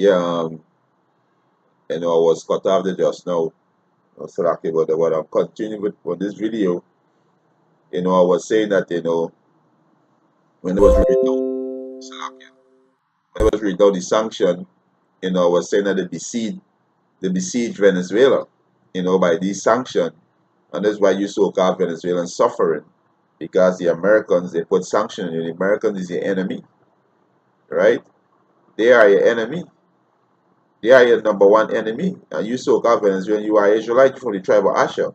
Yeah, I was cut off there just now. So lucky about that. But I'm continuing with this video. I was saying that, when it was read out, when it was read out the sanction, I was saying that they besieged Venezuela, by these sanctions. And that's why you so-called Venezuelans suffering. Because the Americans, they put sanctions on you. The Americans is your enemy, right? They are your enemy. They are your number one enemy. And you so-called Venezuelan, you are Israelite from the tribe of Asher,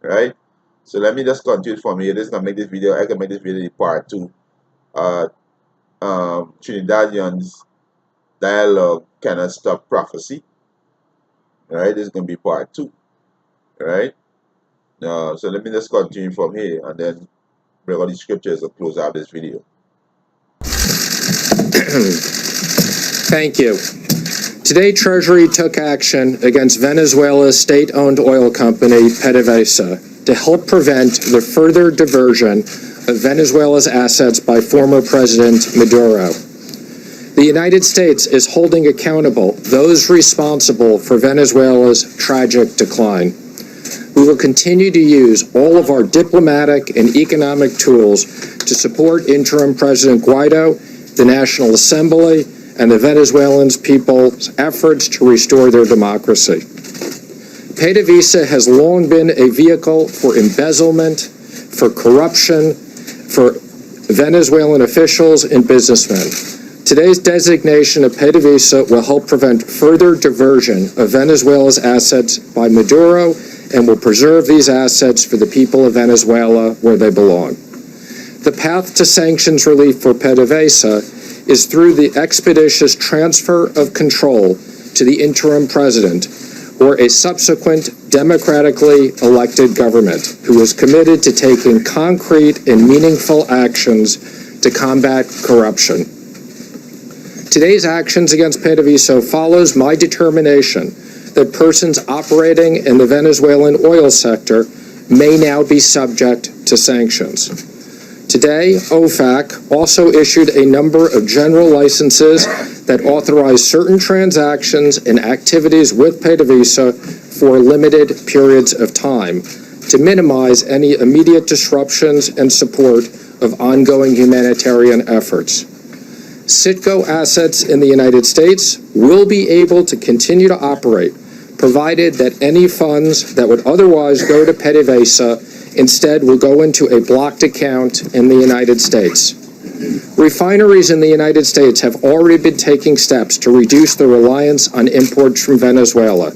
right? So let me just continue from here. This is gonna make this video. I can make this video part two. Uh, Trinidadian's dialogue cannot stop prophecy. Right? This is gonna be part two. Right? So let me just continue from here, and then bring all the scriptures and close out this video. Thank you. Today, Treasury took action against Venezuela's state-owned oil company, PDVSA, to help prevent the further diversion of Venezuela's assets by former President Maduro. The United States is holding accountable those responsible for Venezuela's tragic decline. We will continue to use all of our diplomatic and economic tools to support interim President Guaido, the National Assembly, and the Venezuelan people's efforts to restore their democracy. PDVSA has long been a vehicle for embezzlement, for corruption, for Venezuelan officials and businessmen. Today's designation of PDVSA will help prevent further diversion of Venezuela's assets by Maduro and will preserve these assets for the people of Venezuela where they belong. The path to sanctions relief for PDVSA is through the expeditious transfer of control to the interim president or a subsequent democratically elected government who is committed to taking concrete and meaningful actions to combat corruption. Today's actions against PDVSA follows my determination that persons operating in the Venezuelan oil sector may now be subject to sanctions. Today, OFAC also issued a number of general licenses that authorize certain transactions and activities with PDVSA for limited periods of time to minimize any immediate disruptions and support of ongoing humanitarian efforts. Citgo assets in the United States will be able to continue to operate, provided that any funds that would otherwise go to PDVSA instead will go into a blocked account in the United States. Refineries in the United States have already been taking steps to reduce the reliance on imports from Venezuela.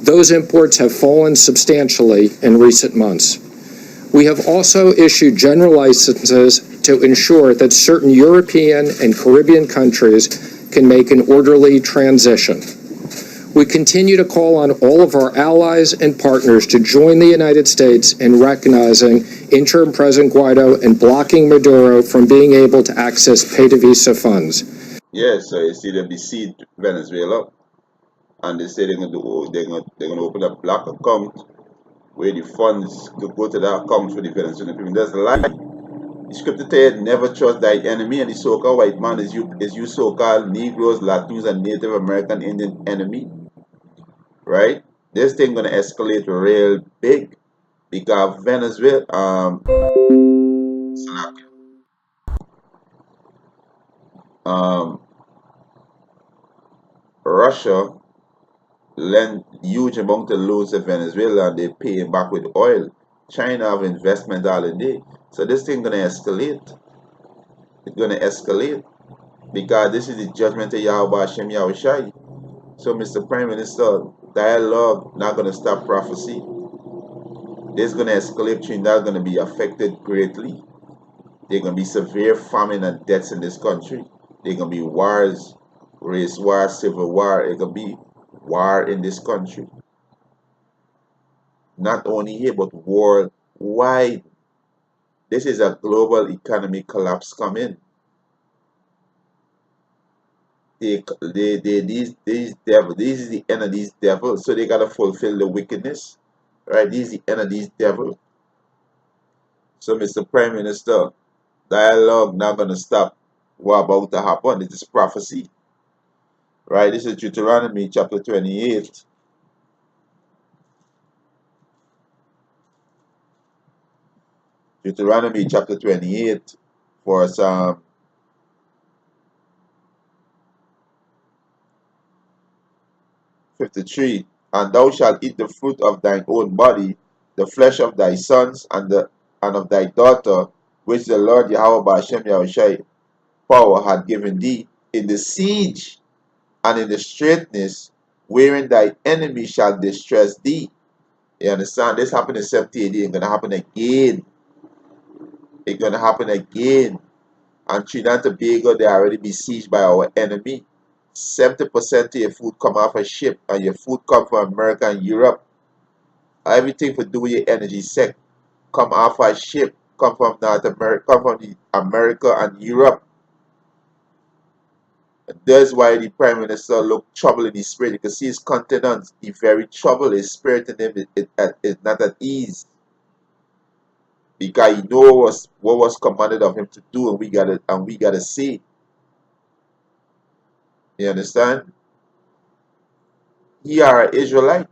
Those imports have fallen substantially in recent months. We have also issued general licenses to ensure that certain European and Caribbean countries can make an orderly transition. We continue to call on all of our allies and partners to join the United States in recognizing interim President Guaido and blocking Maduro from being able to access PDVSA funds. Yes, so you see they besieged Venezuela, and they say they're going to open a black account where the funds could go to that account for the Venezuelan people. That's a lie. The scripture said, never trust thy enemy, and the so-called white man is you so-called Negroes, Latinos, and Native American Indian enemy. Right? This thing gonna escalate real big because Venezuela, Russia lend huge amount of loans to Venezuela and they pay it back with oil. China have investment all in day. So this thing gonna escalate. It's gonna escalate because this is the judgment of Yahweh Hashem Yahushai. So Mr. Prime Minister, dialogue not gonna stop prophecy. This is gonna escalate. Trinidad gonna be affected greatly. There gonna be severe famine and deaths in this country. There gonna be wars, race war, civil war. It gonna be war in this country. Not only here, but worldwide. This is a global economic collapse coming. These devils, this is the end of these devils, so they gotta fulfill the wickedness, right? This is the end of these devils. So, Mr. Prime Minister, dialogue not gonna stop. What about to happen? It is prophecy. Right? This is Deuteronomy chapter 28. Deuteronomy chapter 28 for Psalm 53. And thou shalt eat the fruit of thine own body, the flesh of thy sons and of thy daughter, which the Lord Yahweh Ba'ashem Yahushai power had given thee, in the siege and in the straitness, wherein thy enemy shall distress thee. You understand? This happened in 70 AD. It's going to happen again. It's going to happen again. And Trinidad and Tobago, they are already besieged by our enemy. 70% of your food come off a ship, and your food come from America and Europe. Everything for do with your energy sec come off a ship, come from North America, come from America and Europe. And that's why the Prime Minister look trouble in his spirit. You can see his countenance, he very troubled. His spirit in him is not at ease. Because he knows what was commanded of him to do, and we gotta see. You understand? He are an Israelite.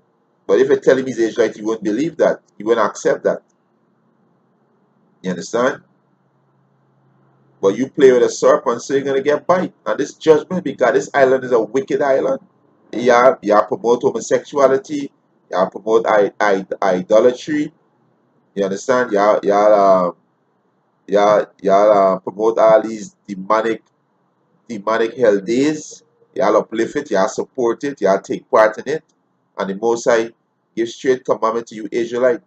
But if you tell him he's Israelite, he won't believe that. He won't accept that. You understand? But you play with a serpent, so you're gonna get bite. And this judgment, because this island is a wicked island. You promote homosexuality, you promote idolatry. You understand? Y'all promote all these demonic hell days. Y'all uplift it, y'all support it, y'all take part in it. And the Most High give straight commandment to you, Israelite.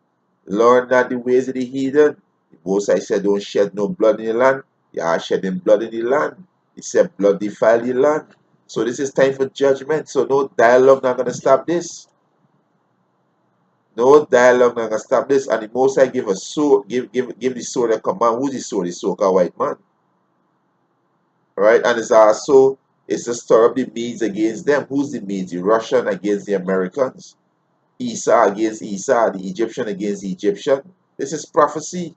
Learn not the ways of the heathen. The Most High said, don't shed no blood in the land. Y'all shedding blood in the land. He said, blood defile the land. So this is time for judgment. So no dialogue not gonna stop this. No dialogue not gonna stop this. And the Most High give a sword, give the sword a command. Who's the sword? The so-called white man. Right? And it's also it's to stir up the Medes against them. Who's the Medes? The Russian against the Americans. Esau against Esau, the Egyptian against the Egyptian. This is prophecy.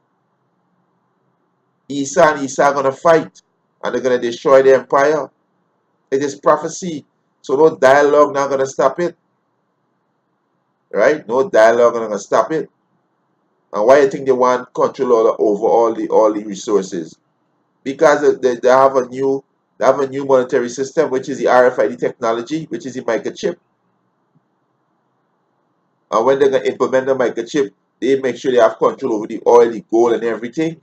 Esau and Esau are gonna fight, and they're gonna destroy the empire. It is prophecy. So no dialogue not gonna stop it. Right? No dialogue not gonna stop it. And why you think they want control over all the resources? Because they have a new monetary system, which is the RFID technology, which is the microchip. And when they're gonna implement the microchip, they make sure they have control over the oil, the gold, and everything.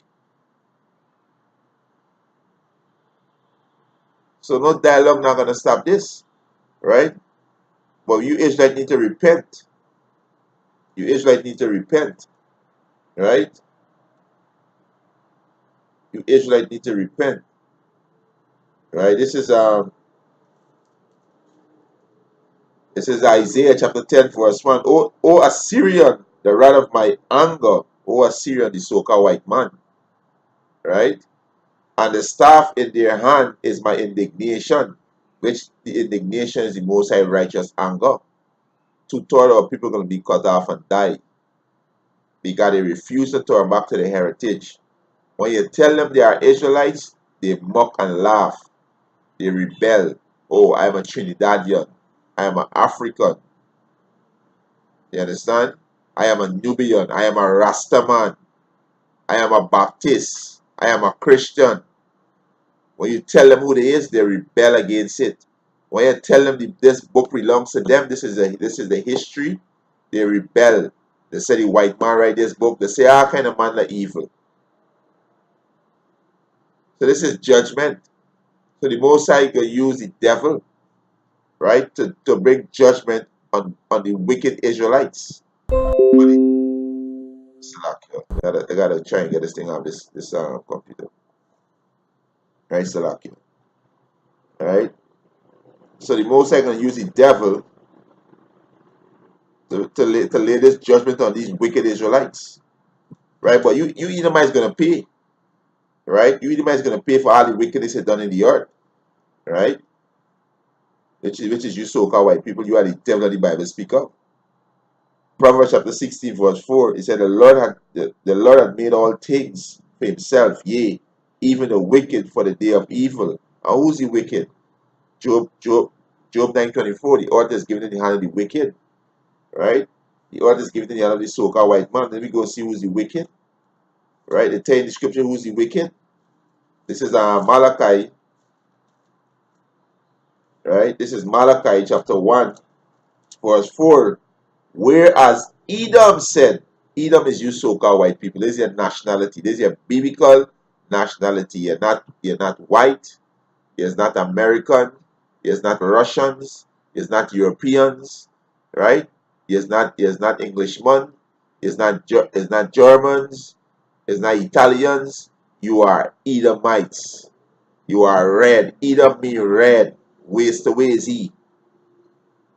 So no dialogue not gonna stop this, right? But you Israelites need to repent. You Israelites need to repent, right? You Israelites need to repent, right? This is Isaiah chapter 10 verse 1. O Assyrian, the wrath of my anger. O Assyrian, the so-called white man, right? And the staff in their hand is my indignation, which the indignation is the most high righteous anger. 2/3 of people are going to be cut off and die because they refuse to turn back to their heritage. When you tell them they are Israelites, they mock and laugh. They rebel. Oh, I'm a Trinidadian. I am an African. You understand? I am a Nubian. I am a Rastaman. I am a Baptist. I am a Christian. When you tell them who they is, they rebel against it. When you tell them this book belongs to them, this is the history, they rebel. They say the white man write this book. They say all kind of man like evil. So this is judgment. So the Most High will use the devil, right, to bring judgment on the wicked Israelites. Salakia. I gotta try and get this thing off this computer. Right, Salakia. Right? So the Most High gonna use the devil to lay this judgment on these wicked Israelites. Right? But you Edomites gonna pay. Right? You Edomites gonna pay for all the wickedness done in the earth. Right? Which is you so-called white people, you are the devil that the Bible speak of. Proverbs chapter 16, verse 4, it said the Lord had made all things for himself, yea, even the wicked for the day of evil. And who's the wicked? Job Job 9:24, the earth is given in the hand of the wicked, right? The earth is given in the hand of the so-called white man. Then we go see who's the wicked, right? They tell in the scripture who's the wicked. This is Malachi, right? This is Malachi chapter 1, verse 4. Whereas Edom said, Edom is you so-called white people. This is your nationality. This is your biblical nationality. You're not white. You're not American. You're not Russians. You're not Europeans, right? You're not Englishmen. You're not Germans. You're not Italians. You are Edomites. You are red. Edom means red. Waste away is he.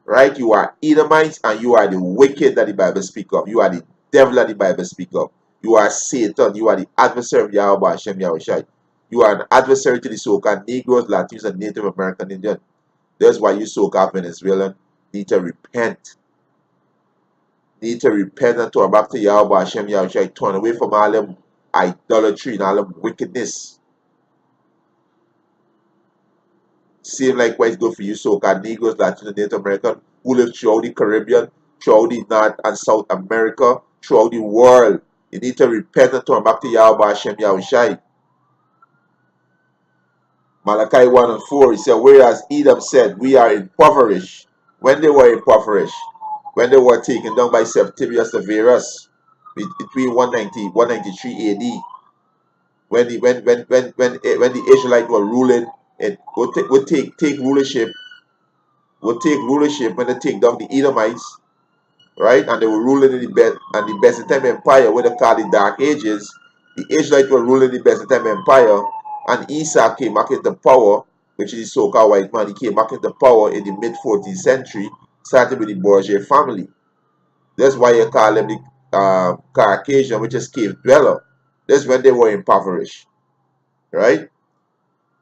Right? You are Edomites and you are the wicked that the Bible speaks of. You are the devil that the Bible speaks of. You are Satan. You are the adversary of Yahweh Hashem Yahushai. You are an adversary to the so-called Negroes, Latinos, and Native American Indian. That's why you so-called Venezuelan need to repent. Need to repent and turn back to Yahweh Hashem Yahushai. Turn away from all them idolatry and all them wickedness. Same likewise go for you so-called Negroes, Latinos, Native American who live throughout the Caribbean, throughout the North and South America, throughout the world. You need to repent and turn back to Yahweh Hashem Yahushai. Malachi 1 and 4, he said, whereas Edom said, we are impoverished. When they were impoverished, when they were taken down by Septimius Severus between 190 193 AD, when the Israelites were ruling, it would take rulership when they take down the Edomites, right? And they were ruling in the Byzantine Empire, what they call the Dark Ages. The Israelites were ruling the Byzantine Empire, and Esau came back into power, which is the so-called white man. He came back into power in the mid-14th century, starting with the Borgia family. That's why you call them the Caucasian, which is cave dweller. That's when they were impoverished, right?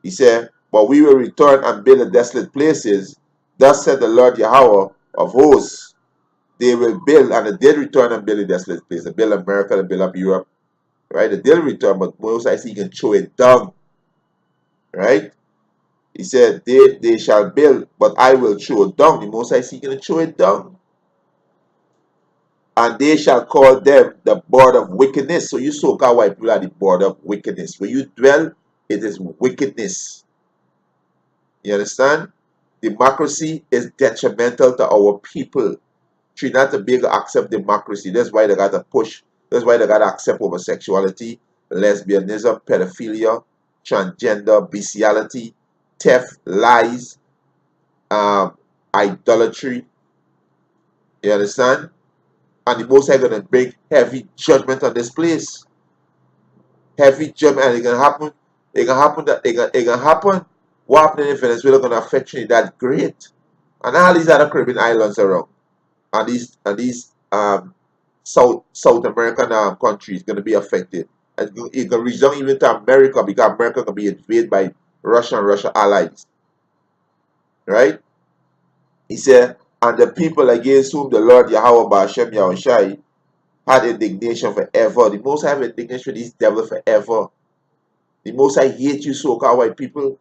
He said, but we will return and build the desolate places. Thus said the Lord Yahweh of hosts. They will build, and they did return and build the desolate places. They build America, they build up Europe, right? They did return, but most I see you can throw it down, right? He said, they shall build, but I will throw it down. The most I see you can throw it down. And they shall call them the border of wickedness. So you so-called white people are the border of wickedness. Where you dwell, it is wickedness. You understand? Democracy is detrimental to our people. Trinidad and Tobago accept democracy. That's why they got to push. That's why they got to accept homosexuality, lesbianism, pedophilia, transgender, bestiality, theft, lies, idolatry. You understand? And the Most High going to bring heavy judgment on this place. Heavy judgment, and it can happen. It can happen that it can happen. What happened in Venezuela going to affect Trinidad great, and all these other Caribbean islands around, and these South American countries going to be affected. And it can reach down even to America, because America can be invaded by Russia and Russia allies. Right? He said, and the people against whom the Lord Yahweh Ba'ashem Yahushai had indignation forever. The Most High have indignation for these devils forever. The Most High hate you so-called white people.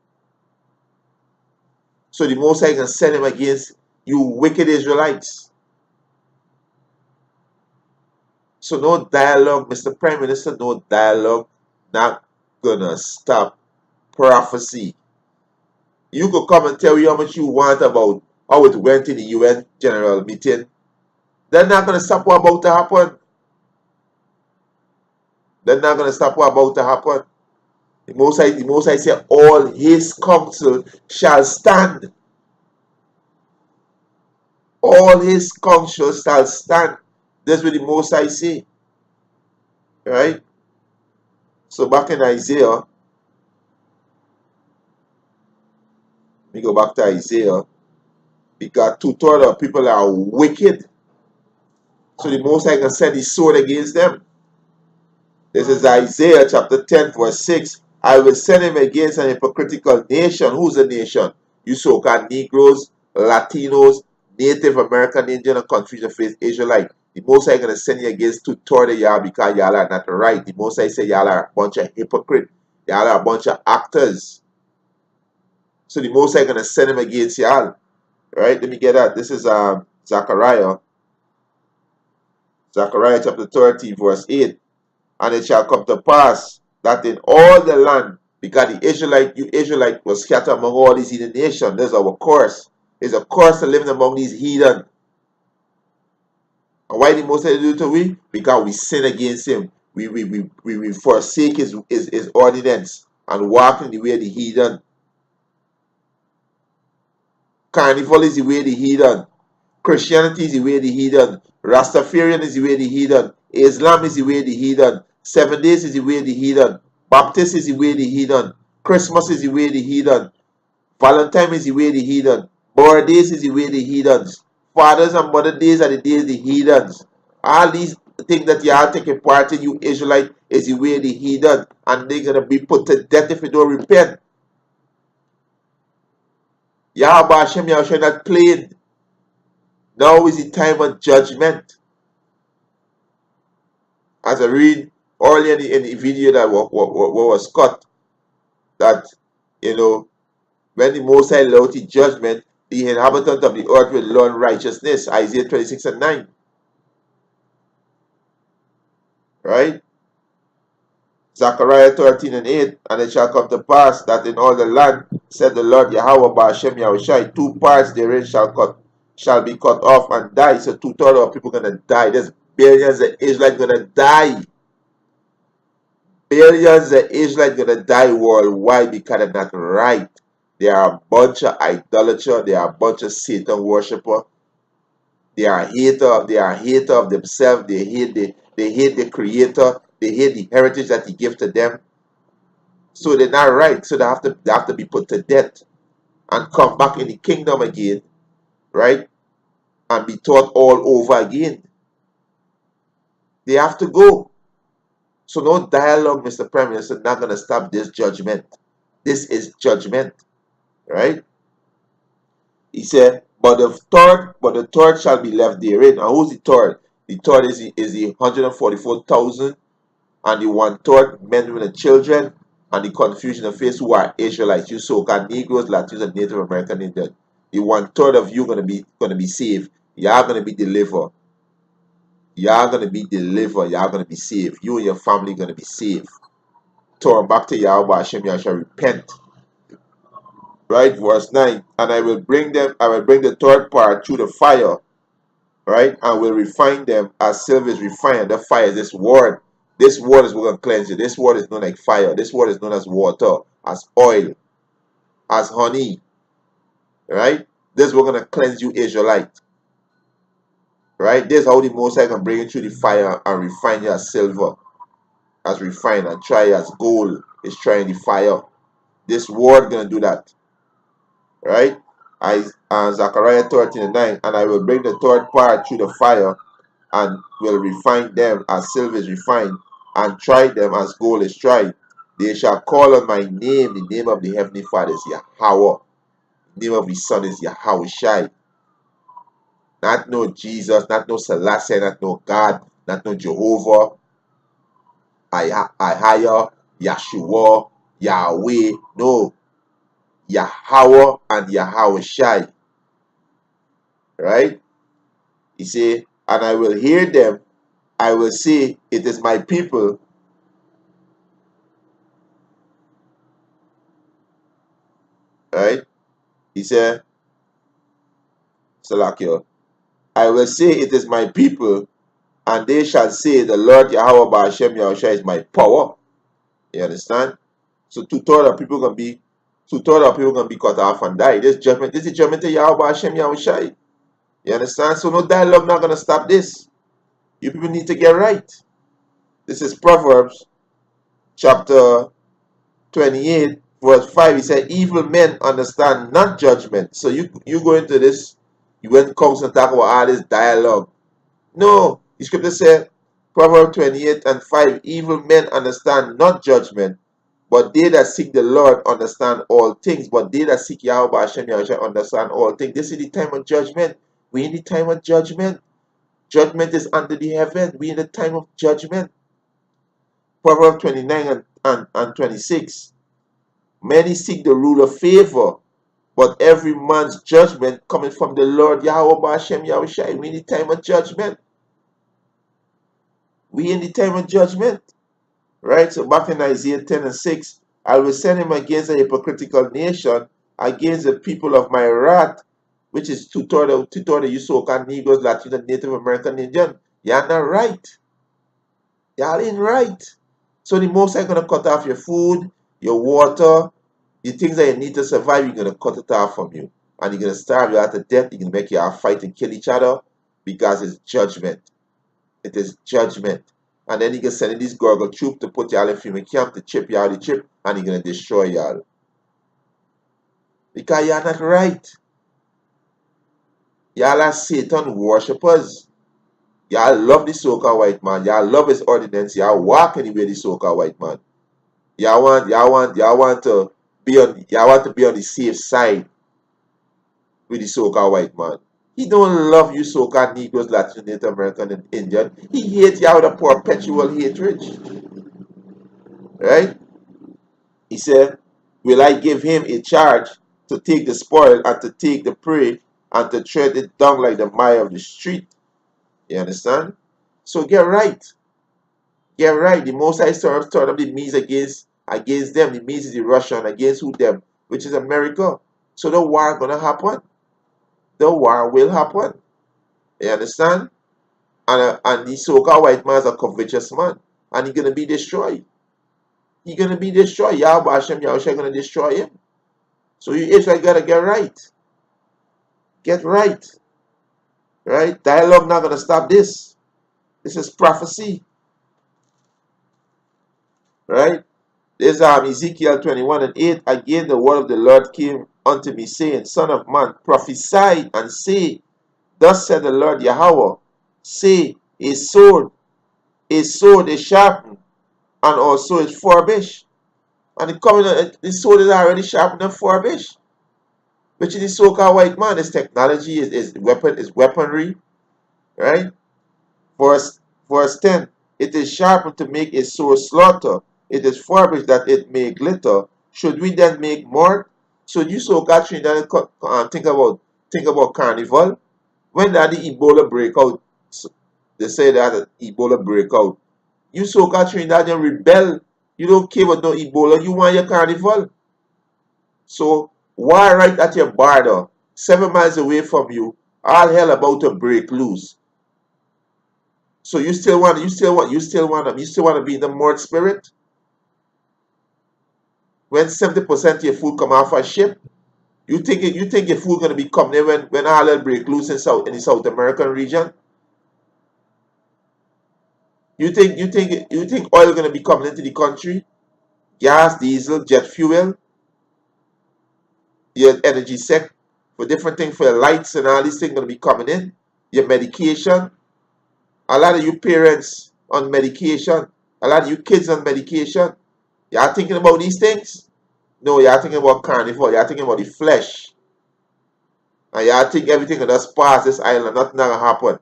So the Most High can send him against you wicked Israelites. So no dialogue, Mr. Prime Minister, no dialogue, not gonna stop prophecy. You could come and tell me how much you want about how it went in the UN General Meeting. They're not gonna stop what about to happen. They're not gonna stop what about to happen. The Most High said, all his counsel shall stand. All his counsel shall stand. That's what the Most High say. Right? So back in Isaiah, we go back to Isaiah, because 2/3 of people are wicked. So the Most High can send his sword against them. This is Isaiah chapter 10, verse 6. I will send him against an hypocritical nation. Who's the nation? You so-called Negroes, Latinos, Native American, Indian, and countries of faith, Israelite. The Most High going to send you against 2/3 of y'all, because y'all are not right. The Most High say y'all are a bunch of hypocrites. Y'all are a bunch of actors. So the Most High going to send him against y'all. Right? Let me get that. This is Zechariah chapter 30, verse 8. And it shall come to pass that in all the land, because you Israelite was scattered among all these heathen nations. There's our course. It's a course to living among these heathen. And why the Most High do it to we? Because we sin against him. We forsake his ordinance and walk in the way of the heathen. Carnival is the way of the heathen. Christianity is the way of the heathen. Rastafarian is the way of the heathen. Islam is the way of the heathen. 7 days is the way of the heathen. Baptist is the way of the heathen. Christmas is the way of the heathen. Valentine is the way of the heathen. Birthdays is the way of the heathens. Fathers and Mother Days are the days of the heathens. All these things that you are taking part in, you Israelite, is the way of the heathen. And they're going to be put to death if you don't repent. Yahweh Hashem Yahushua not playing. Now is the time of judgment. As I read earlier in the video that was cut, that, when the Most High allowed the judgment, the inhabitant of the earth will learn righteousness. Isaiah 26 and 9. Right? Zechariah 13 and 8. And it shall come to pass that in all the land, said the Lord Yahweh Ba'ashem Yahushai, 2 parts therein shall be cut off and die. So 2/3 of people going to die. There's billions of Israelites going to die. Billions of Israelites going to die worldwide because they're not right. They are a bunch of idolaters. They are a bunch of Satan worshippers. They are hater of themselves. They hate the Creator. They hate the heritage that He gave to them. So they're not right. So they have to be put to death and come back in the kingdom again, right? And be taught all over again. They have to go. So no dialogue, Mr. Prime Minister, not going to stop this judgment. This is judgment, right? He said, but the third shall be left therein. And who's the third? The third is the 144,000 and the 1/3 men, women, and children, and the confusion of face who are Israelites. You so-called Negroes, Latinos, and Native American Indians. The 1/3 of you gonna be saved. Y'all gonna be delivered. Y'all gonna be delivered. Y'all gonna be saved. You and your family gonna be saved. Turn back to Yahweh Hashem. Y'all shall repent. Right, verse 9. And I will bring the third part through the fire, right, and will refine them as silver is refined. The fire is this word. This word is what will cleanse you. This word is known like fire. This word is known as water, as oil, as honey. Right? This is what going to cleanse you, Israelite. Right? This is how the Most High can bring you through the fire and refine you as silver, as refined, and try as gold is trying the fire. This word going to do that. Right? Zechariah 13 and 9. And I will bring the third part through the fire and will refine them as silver is refined, and try them as gold is tried. They shall call on my name. The name of the Heavenly Father is Yahweh. The name of His Son is Yahushai. Not no Jesus, not no Selassie, not no God, not no Jehovah, Ahaya, Yeshua, Yahweh. No. Yahweh and Yahushai. Right? He say, and I will hear them. I will say, it is my people. Right? He said, Salakio, I will say, it is my people, and they shall say, the Lord Yahweh Ba'ashem Yahushua is my power. You understand? So 2/3 of people gonna be cut off and die. This is the judgment of Yahweh Ba'ashem Yahushua. You understand? So no dialogue not gonna stop this. You people need to get right. This is Proverbs chapter 28, verse 5. He said, evil men understand not judgment. So you go into this, you went comes and talk about all this dialogue. No, the scripture said, Proverbs 28 and 5, evil men understand not judgment, but they that seek the Lord understand all things. But they that seek Yahweh Hashem Yahushua understand all things. This is the time of judgment. We in the time of judgment. Judgment is under the heaven. We in the time of judgment. Proverbs 29 and 26. Many seek the rule of favor, But every man's judgment coming from the Lord Yahweh Ba'Shem Yahushai. We in the time of judgment. We in the time of judgment. Right? So back in Isaiah 10 and 6, I will send him against a hypocritical nation, against the people of my wrath, which is two-thirds of you so-called Negroes, Latino, Native American, Indian. You're not right. Y'all ain't right. So the most are going to cut off your food, your water, the things that you need to survive, you're going to cut it off from you. And you're going to starve you out to death. You're going to make you all fight and kill each other because it's judgment. It is judgment. And then you can send in these Gorgon troop to put y'all in FEMA camp to chip y'all the chip, and you're going to destroy y'all. Because y'all not right. Y'all are Satan worshippers. Y'all love the so-called white man. Y'all love his ordinance. Y'all walk anywhere the so-called white man. Y'all want to be on the safe side with the so-called white man. He don't love you so-called Negroes, Latin, Native American, and Indian. He hates y'all with a perpetual hatred. Right? He said, will I give him a charge to take the spoil and to take the prey and to tread it down like the mire of the street? You understand? So get right. Get right. The Most High turned up the means against them. The means is the Russian against who them, which is America. So the war gonna happen. The war will happen. You understand? And the so-called white man is a covetous man. And he's gonna be destroyed. He's gonna be destroyed. Yahweh Hashem Yahushua gonna destroy him. So you Israel gotta get right. Get right. Right? Dialogue not gonna stop this. This is prophecy. Right? This Ezekiel 21 and 8. Again the word of the Lord came unto me, saying, Son of man, prophesy and say, Thus said the Lord Yahweh, say, a sword is sharpened, and also is furbished. And the sword is already sharpened and furbished. Which is the so-called white man. This technology is weaponry. Right? Verse 10. It is sharpened to make a sword slaughter. It is furbished that it may glitter. Should we then make more? So you so-called Trinidadian think about carnival. When did the Ebola break out? They say that Ebola break out. You so-called Trinidadian rebel. You don't care about no Ebola. You want your carnival. So why right at your border, 7 miles away from you, all hell about to break loose? So you still want to be in the mort spirit? When 70% of your food come off a ship, you think your food gonna be coming there when all hell break loose in the South American region? You think oil gonna be coming into the country? Gas, diesel, jet fuel, your energy sec for different things for your lights and all these things gonna be coming in. Your medication. A lot of you parents on medication, a lot of you kids on medication. Y'all thinking about these things? No, y'all thinking about carnivore. Y'all thinking about the flesh. And y'all think everything will just pass this island. Nothing gonna happen.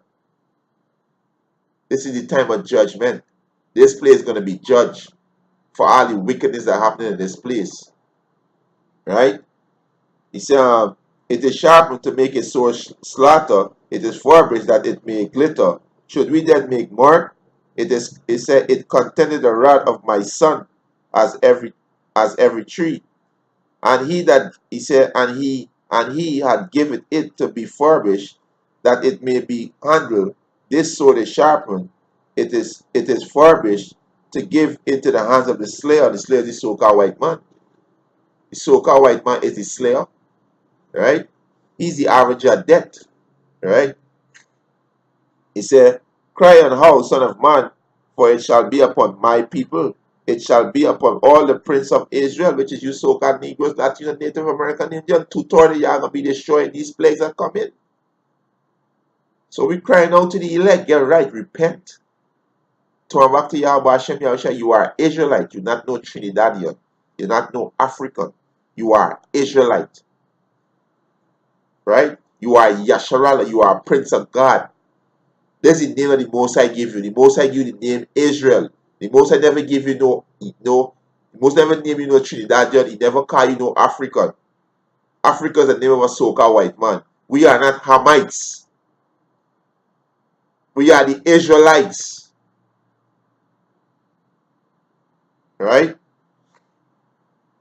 This is the time of judgment. This place is gonna be judged for all the wickedness that happening in this place. Right? He said, it is sharpened to make a sword slaughter. It is furbished that it may glitter. Should we then make more? It said, it contented the wrath of my son as every tree. And he had given it to be furbished, that it may be handled. This sword is sharpened. It is furbished to give into the hands of the slayer. The slayer is the so-called white man. The so-called white man is the slayer. Right? He's the avenger of death. Right? He said, cry and howl, son of man, for it shall be upon my people. It shall be upon all the prince of Israel, which is you so-called Negroes, Latino, Native American, Indian. 2/3 y'all gonna be destroyed. These plagues are coming. So we crying out to the elect, get right, repent. Turn back to Yahweh Hashem Yahushua. You are Israelite. You're not no Trinidadian. You're not no African. You are Israelite. Right? You are Yasharala. You are Prince of God. That's the name that the Most High give you. The Most High give you the name Israel. The Most High never give you the Most never name you no Trinidadian. He never call you no African. Africa is the name of a so-called white man. We are not Hamites. We are the Israelites. Right?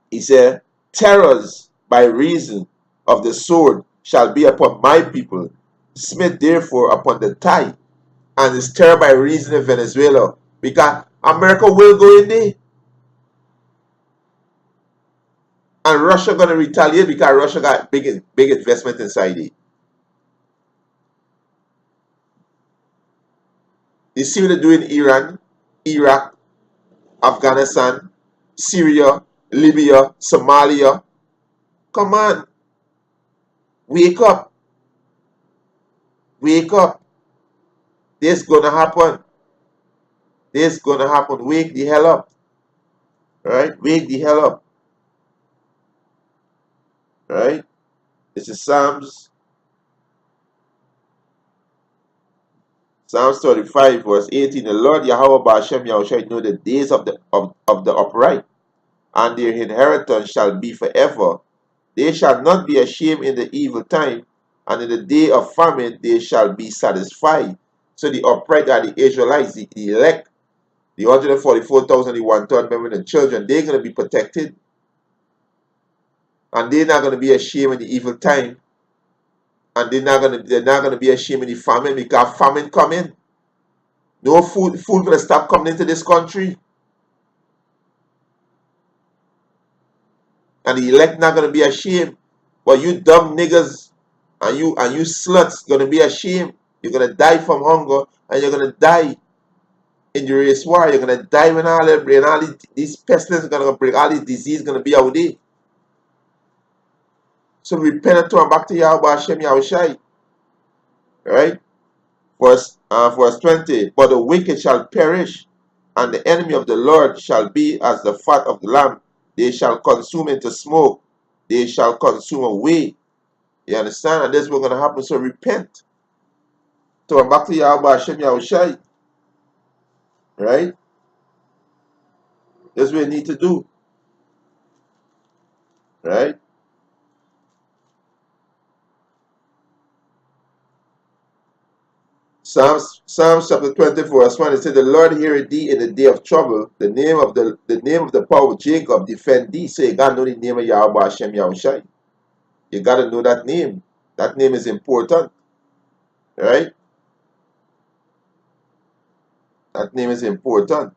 He said, terrors by reason of the sword shall be upon my people. Smith therefore upon the thigh, and is terror by reason of Venezuela. Because America will go in there. And Russia gonna retaliate because Russia got big investment inside it. You see what they do in Iran, Iraq, Afghanistan, Syria, Libya, Somalia. Come on. Wake up. Wake up. This gonna happen. This gonna happen. Wake the hell up. Right? Wake the hell up. Right? This is Psalms 35, verse 18. The Lord Yahweh Ba'ashem Yahushua know the days of the upright, and their inheritance shall be forever. They shall not be ashamed in the evil time, and in the day of famine they shall be satisfied. So the upright are the Israelites, the elect, the 144,000, the 1/3 women and children. They're going to be protected, and they're not going to be ashamed in the evil time, and they're not going to be ashamed in the famine, because famine coming. No food going to stop coming into this country, and the elect not going to be ashamed. But you dumb niggas and you sluts gonna be ashamed. You're gonna die from hunger, and you're gonna die in the race war. You're gonna die when all these pestilence are gonna bring, all these disease gonna be out there. So repent and turn back to Yahweh Hashem Yahushai. Right? Verse 20. But the wicked shall perish, and the enemy of the Lord shall be as the fat of the lamb. They shall consume into smoke. They shall consume away. You understand? And this is what's gonna happen. So repent. Turn back to Yahweh Hashem Yahushai. Right? That's what we need to do. Right? Psalms chapter 24, verse 1, it said, the Lord heareth thee in the day of trouble. The name of the power of Jacob defend thee. So you gotta know the name of Yahweh Hashem Yahushai. You gotta know that name. That name is important. Right? That name is important.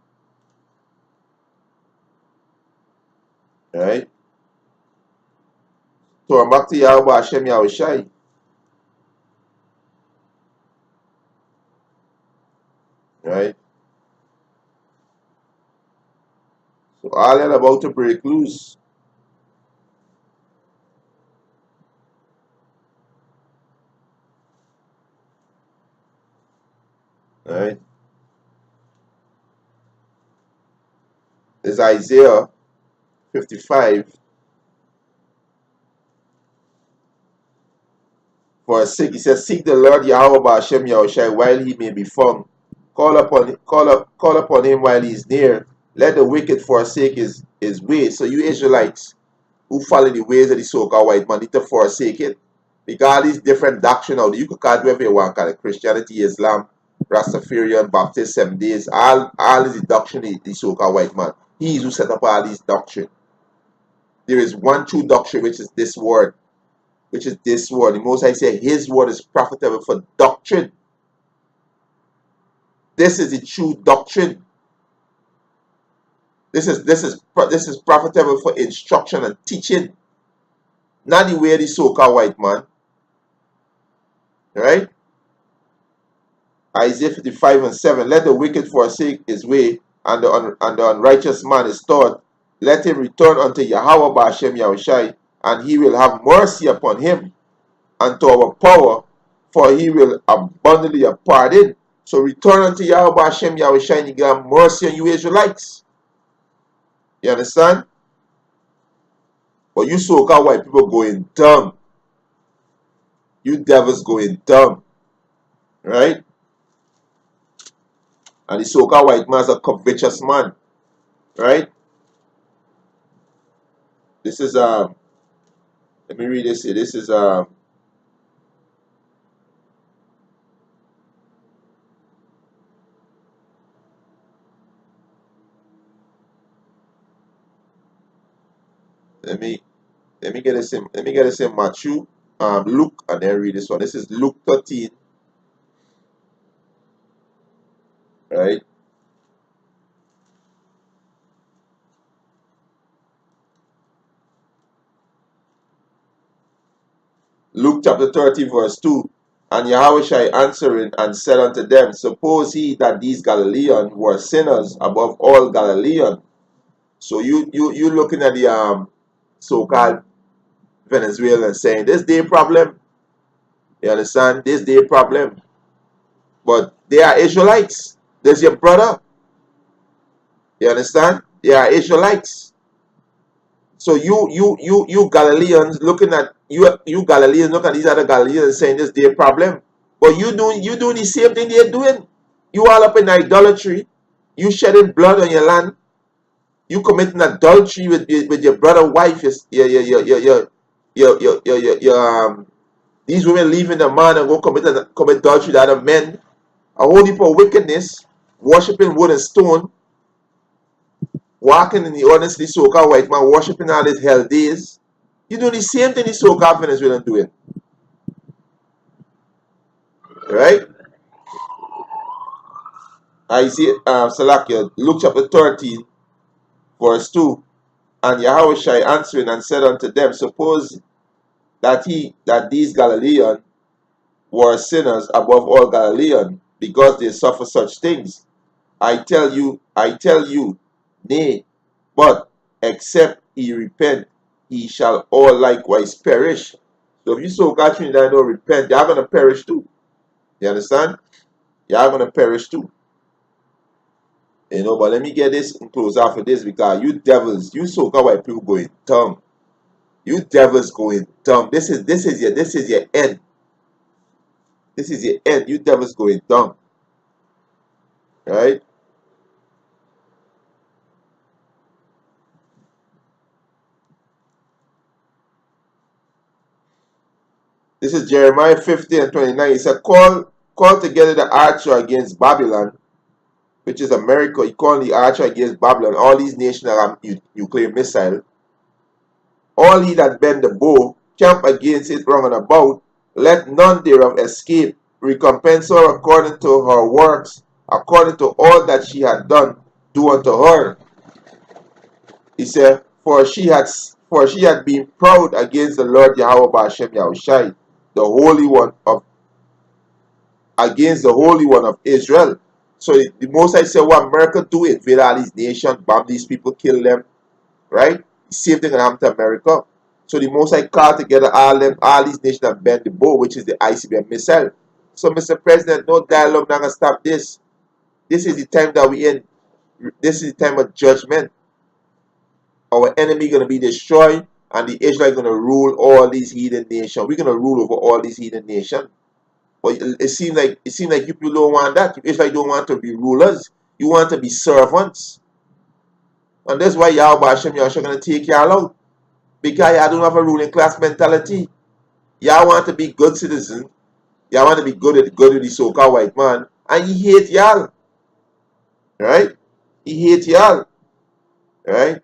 Right? So I'm back to Yahweh Hashem Yahushai. Right? So all that about to break loose. Right? It's Isaiah 55. Verse 6, he says, seek the Lord Yahweh Hashem Yahushai while he may be found. Call upon him while he is near. Let the wicked forsake his ways. So you Israelites who follow the ways of the so-called white man need to forsake it. Because all these different doctrine out there, you could call it whatever you want, call it Christianity, Islam, Rastafarian, Baptist, 7 days, all is the doctrine of the so-called white man. He is who set up all these doctrine. There is one true doctrine, which is this word. The Most High said his word is profitable for doctrine. This is the true doctrine. This is profitable for instruction and teaching. Not the way of the so-called white man. Right? Isaiah 55 and 7. Let the wicked forsake his way, and the unrighteous man his thought. Let him return unto Yahweh Ba'ashem Yahushai, and he will have mercy upon him, and to our power, for he will abundantly pardon. So return unto Yahweh Hashem Yahushai, and he will have mercy on you Israelites. You understand? But you so-called white people going dumb. You devils going dumb. Right? And the so-called white man is a covetous man. Right? This is Let me read this here. This is let me get this in Matthew, Luke, and then read this one. This is Luke 13, right? Luke chapter 13, verse 2. And Yahushua answering and said unto them, suppose ye that these Galileans were sinners above all Galileans. So you looking at the so-called Venezuelans saying this their problem. You understand? This their problem. But they are Israelites. There's your brother. You understand? They are Israelites. So you Galileans looking at you Galileans look at these other Galileans saying this their problem. But you doing the same thing they're doing. You all up in idolatry. You shedding blood on your land. You committing adultery with your brother wife. These women leaving the man and go commit adultery with other men. A whole heap of wickedness. Worshipping wood and stone. Walking in the ordinance of the so-called white man. Worshipping all his hell days. You doing the same thing the so-called Venezuelan doing. Right? I see Salakia, Luke chapter 13, verse 2. And Yahushua answering and said unto them, suppose that these Galileans were sinners above all Galileans, because they suffer such things. I tell you, nay, but except ye repent, ye shall all likewise perish. So if you so-called Trinidad don't repent, you're going to perish too. You understand? You're going to perish too. You know, but let me get this and close after this, because you devils, you so-called white people going dumb. You devils going dumb. This is your end. This is your end. You devils going dumb. Right? This is Jeremiah 50 and 29. He said, call together the archer against Babylon, which is America. He called the archer against Babylon. All these nations have nuclear missile. All he that bend the bow, camp against it round and about. Let none thereof escape. Recompense her according to her works, according to all that she had done, do unto her. He said, for she had been proud against the Lord Yahweh Ba'ashem Yahushai, the Holy One of against the Holy One of Israel. So the Most High said, what America do? Invade all these nations, bomb these people, kill them, right? Same thing gonna happen to America. So the Most High called together all these nations and bend the bow, which is the ICBM missile. So, Mr. President, no dialogue not gonna stop this. This is the time that we in. This is the time of judgment. Our enemy gonna be destroyed, and the Israel gonna rule all these heathen nations. We're gonna rule over all these heathen nations. But it seems like you people don't want that. Israel don't want to be rulers. You want to be servants. And that's why Yahweh Hashem Yahushua gonna take y'all out. Because y'all don't have a ruling class mentality. Y'all want to be good citizens. Y'all want to be good with the so-called white man. And he hate y'all. Right? He hate y'all. Right?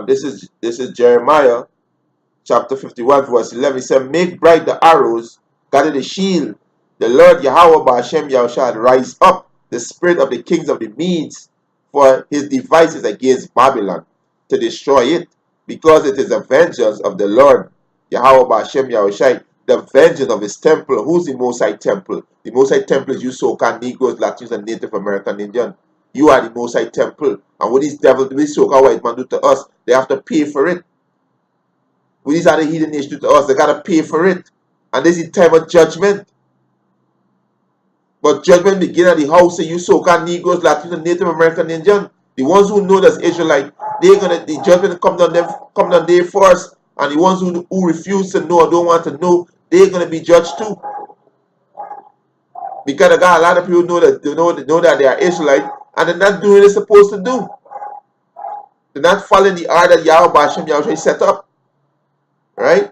This is Jeremiah chapter 51 verse 11. He said, make bright the arrows, gather the shield. The Lord Yahweh Ba'ashem Yahushua rise up the spirit of the kings of the Medes for his devices against Babylon to destroy it, because it is the vengeance of the Lord Yahweh Ba'ashem Yahushua, the vengeance of his temple. Who's the Most High temple? The Most High temple is you so-called Negroes, Latinos, and Native American Indian. You are the Most High temple. And what these devils, these so-called white man do to us, they have to pay for it. What these other heathen nations do to us, they gotta pay for it. And this is time of judgment. But judgment begin at the house of you so-called Negroes, Latinos, and Native American Indian. The ones who know that's Israelite, the judgment come down there first. And the ones who refuse to know or don't want to know, they're gonna be judged too. Because I got a lot of people know that they are Israelite, and they're not doing what they're supposed to do. They're not following the order that Yahweh Hashem Yahushua set up. Right?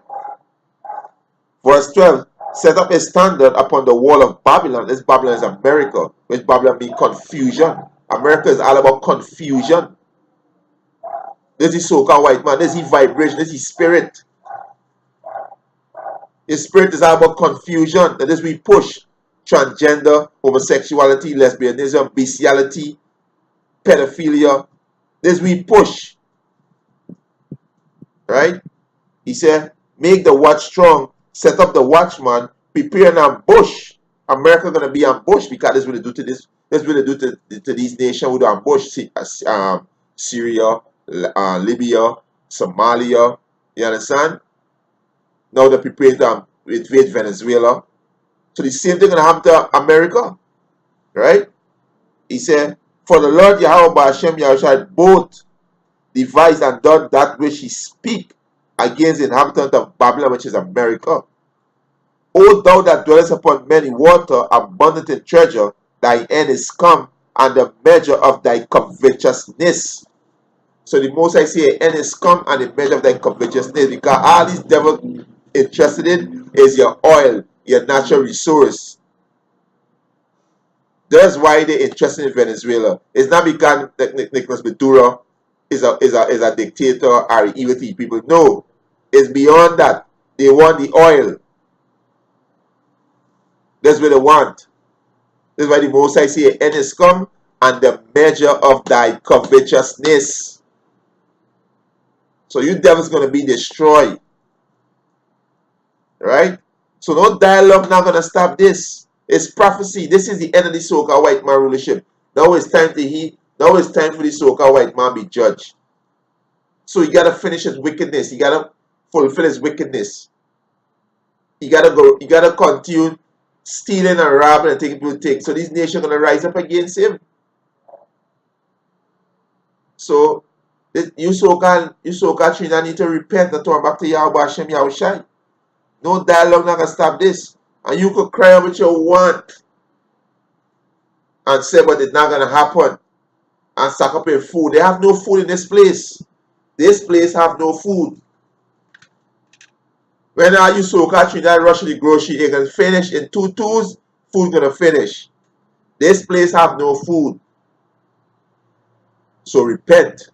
Verse 12. Set up a standard upon the wall of Babylon. This Babylon is America, which Babylon means confusion. America is all about confusion. This is so-called white man. This is vibration. This is spirit. His spirit is all about confusion. That is we push transgender, homosexuality, lesbianism, bestiality, pedophilia. This we push. Right? He said, make the watch strong, set up the watchman, prepare an ambush. America gonna be ambushed because this will do to this. This will do to these nations with ambush. Syria, Libya, Somalia. You understand? Now they're preparing to invade Venezuela. So the same thing gonna happen to America. Right? He said, for the Lord Yahweh Hashem Yahushua both devised and done that which he speak against the inhabitants of Babylon, which is America. O thou that dwellest upon many water, abundant in treasure, thy end is come, and the measure of thy covetousness. So the most I say, end is come, and the measure of thy covetousness, because all these devils interested in is your oil, your natural resource. That's why they're interested in Venezuela. It's not because Nicolas Maduro is a dictator or evil people. No, it's beyond that. They want the oil. That's what they want. That's why the Most High say, end is come, and the measure of thy covetousness. So you devils going to be destroyed. Right? So no dialogue not going to stop this. It's prophecy. This is the end of the so-called white man rulership. Now it's time for the so-called white man be judged. So you gotta finish his wickedness. You gotta fulfill his wickedness. You gotta continue stealing and robbing and taking people things. So these nations are gonna rise up against him. So you so-called Trinidad need to repent and turn back to Yahweh Hashem Yahushai. No dialogue not gonna stop this. And you could cry out what you want and say, but it's not gonna happen. And stack up your food. They have no food in this place. This place have no food. When are you so-called Trinidad rush to the grocery, it can finish in 2 twos, food gonna finish. This place have no food. So repent.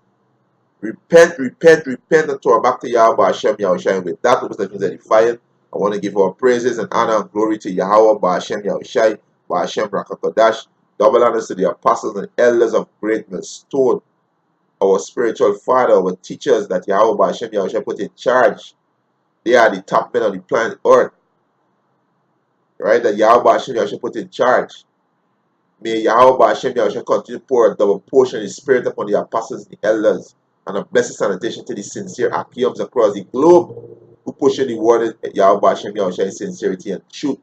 Repent, repent, repent, and turn back to Yahweh Hashem Yahushai. With that, Mr. Edification, I want to give our praises and honor and glory to Yahweh Hashem Yahushai, Hashem Rakakodash. Double honors to the apostles and elders of great millstone, our spiritual father, our teachers that Yahweh Hashem Yahushai put in charge. They are the top men on the planet Earth. Right? That Yahweh Hashem Yahushai put in charge. May Yahweh Hashem Yahushai continue to pour a double portion of His Spirit upon the apostles and the elders, and a blessed sanitation to the sincere Akiums across the globe who push the word of Yahweh Hashem Yahushai in sincerity and truth.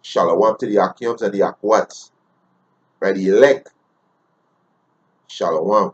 Shalom to the Akiums and the Akwats. Right? The elect. Shalom.